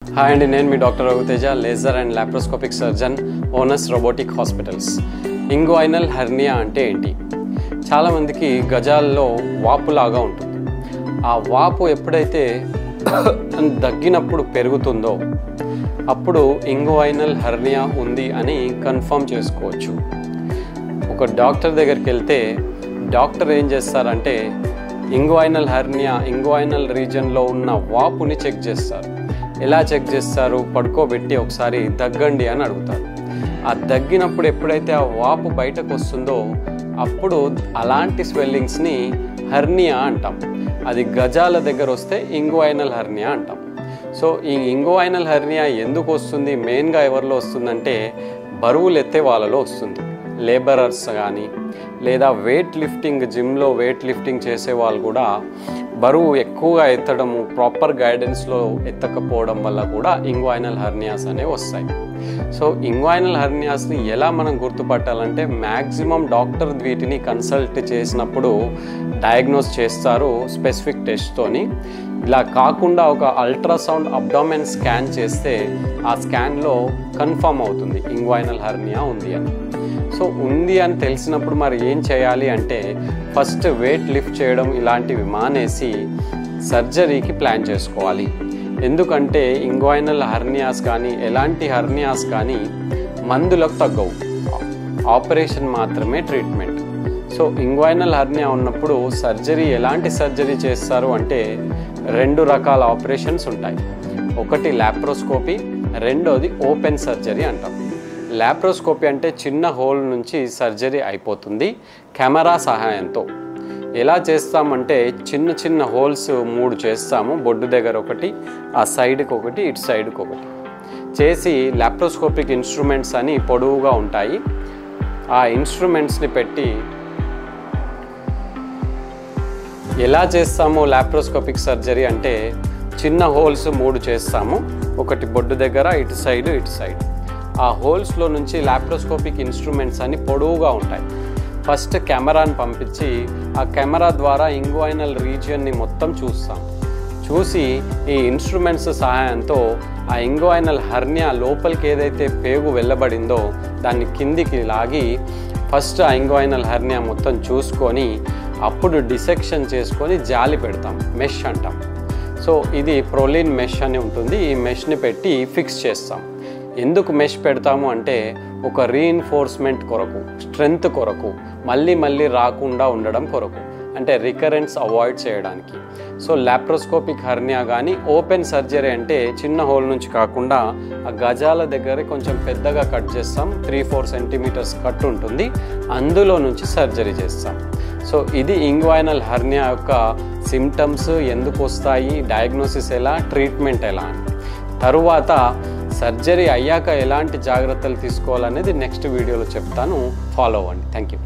Hi అండి, నేను మీ doctor Raghuteja, laser and laparoscopic surgeon, Onus robotic hospitals. Inguinal hernia అంటే ఏంటి? చాలామందికి గజాల్లో వాపులాగా ఉంటుంది. ఆ వాపు ఎప్పుడైతే దగ్గినప్పుడు పెరుగుతుందో అప్పుడు ఇంగ్వైనల్ హెర్నియా ఉంది అని కన్ఫర్మ్ చేసుకోవచ్చు. ఒక డాక్టర్ దగ్గరికి వెళ్తే డాక్టర్ ఏం చేస్తారంటే ఇంగ్వైనల్ హెర్నియా, ఇంగ్వైనల్ రీజన్లో ఉన్న వాపుని చెక్ చేస్తారు. ఎలా చెక్ చేస్తారు? పడుకోబెట్టి ఒకసారి దగ్గండి అని అడుగుతారు. ఆ దగ్గినప్పుడు ఎప్పుడైతే ఆ వాపు బయటకు వస్తుందో అప్పుడు అలాంటి స్వెల్లింగ్స్ని హెర్నియా అంటాం. అది గజాల దగ్గర వస్తే ఇంగ్వైనల్ హెర్నియా అంటాం. సో ఈ ఇంగ్వైనల్ హెర్నియా ఎందుకు వస్తుంది? మెయిన్గా ఎవరిలో వస్తుందంటే బరువులు ఎత్తే వాళ్ళలో వస్తుంది. లేబరర్స్ కానీ లేదా వెయిట్ లిఫ్టింగ్, జిమ్లో వెయిట్ లిఫ్టింగ్ చేసే వాళ్ళు కూడా బరువు ఎక్కువగా ఎత్తడము, ప్రాపర్ గైడెన్స్లో ఎత్తకపోవడం వల్ల కూడా ఇంగ్వైనల్ హెర్నియాస్ అనేవి వస్తాయి. సో ఇంగ్వైనల్ హెర్నియాస్ని ఎలా మనం గుర్తుపట్టాలంటే మ్యాక్సిమం డాక్టర్ వీటిని కన్సల్ట్ చేసినప్పుడు డయాగ్నోస్ చేస్తారు స్పెసిఫిక్ టెస్ట్తోని. ఇలా కాకుండా ఒక అల్ట్రాసౌండ్ అబ్డామెన్ స్కాన్ చేస్తే ఆ స్కాన్లో కన్ఫర్మ్ అవుతుంది ఇంగ్వైనల్ హెర్నియా ఉంది అని. సో ఉంది అని తెలిసినప్పుడు మరి ఏం చేయాలి అంటే ఫస్ట్ వెయిట్ లిఫ్ట్ చేయడం ఇలాంటివి మానేసి సర్జరీకి ప్లాన్ చేసుకోవాలి. ఎందుకంటే ఇంగ్వైనల్ హెర్నియాస్ కానీ ఎలాంటి హెర్నియాస్ కానీ మందులకు తగ్గవు, ఆపరేషన్ మాత్రమే ట్రీట్మెంట్. సో ఇంగ్వైనల్ హెర్నియా ఉన్నప్పుడు సర్జరీ, ఎలాంటి సర్జరీ చేస్తారు అంటే 2 రకాల ఆపరేషన్స్ ఉంటాయి. ఒకటి లాప్రోస్కోపీ, రెండోది ఓపెన్ సర్జరీ అంటాం. లాప్రోస్కోపీ అంటే చిన్న హోల్ నుంచి సర్జరీ అయిపోతుంది కెమెరా సహాయంతో. ఎలా చేస్తామంటే చిన్న చిన్న హోల్స్ 3 చేస్తాము. బొడ్డు దగ్గర ఒకటి, ఆ సైడ్కి ఒకటి, ఇటు సైడ్కి ఒకటి చేసి లాప్రోస్కోపిక్ ఇన్స్ట్రుమెంట్స్ అని పొడవుగా ఉంటాయి. ఆ ఇన్స్ట్రుమెంట్స్ని పెట్టి ఎలా చేస్తాము లాప్రోస్కోపిక్ సర్జరీ అంటే చిన్న హోల్స్ 3 చేస్తాము. ఒకటి బొడ్డు దగ్గర, ఇటు సైడ్, ఇటు సైడ్. ఆ హోల్స్లో నుంచి లాప్రోస్కోపిక్ ఇన్స్ట్రుమెంట్స్ అని పొడవుగా ఉంటాయి. ఫస్ట్ కెమెరాని పంపించి ఆ కెమెరా ద్వారా ఇంగ్వైనల్ రీజియన్ని మొత్తం చూస్తాం. చూసి ఈ ఇన్స్ట్రుమెంట్స్ సహాయంతో ఆ ఇంగ్వైనల్ హెర్నియా లోపలికి ఏదైతే పేగు వెళ్ళబడిందో దాన్ని కిందికి లాగి ఫస్ట్ ఆ ఇంగ్వైనల్ హెర్నియా మొత్తం చూసుకొని అప్పుడు డిసెక్షన్ చేసుకొని జాలి పెడతాం, మెష్ అంటాం. సో ఇది ప్రోలిన్ మెష్ అని ఉంటుంది. ఈ మెష్ని పెట్టి ఫిక్స్ చేస్తాం. ఎందుకు మెష్ పెడతాము అంటే ఒక రీఇన్ఫోర్స్మెంట్ కొరకు, స్ట్రెంగ్త్ కొరకు, మళ్ళీ రాకుండా ఉండడం కొరకు, అంటే రికరెన్స్ అవాయిడ్ చేయడానికి. సో లాప్రోస్కోపిక్ హెర్నియా కానీ ఓపెన్ సర్జరీ అంటే చిన్న హోల్ నుంచి కాకుండా ఆ గజాల దగ్గర కొంచెం పెద్దగా కట్ చేస్తాం. 3-4 సెంటీమీటర్స్ కట్ ఉంటుంది, అందులో నుంచి సర్జరీ చేస్తాం. సో ఇది ఇంగ్వైనల్ హెర్నియా యొక్క సిమ్టమ్స్, ఎందుకు వస్తాయి, డయాగ్నోసిస్ ఎలా, ట్రీట్మెంట్ ఎలా అని. తరువాత సర్జరీ అయ్యాక ఎలాంటి జాగ్రత్తలు తీసుకోవాలనేది నెక్స్ట్ వీడియోలో చెప్తాను. ఫాలో అవ్వండి. Thank you.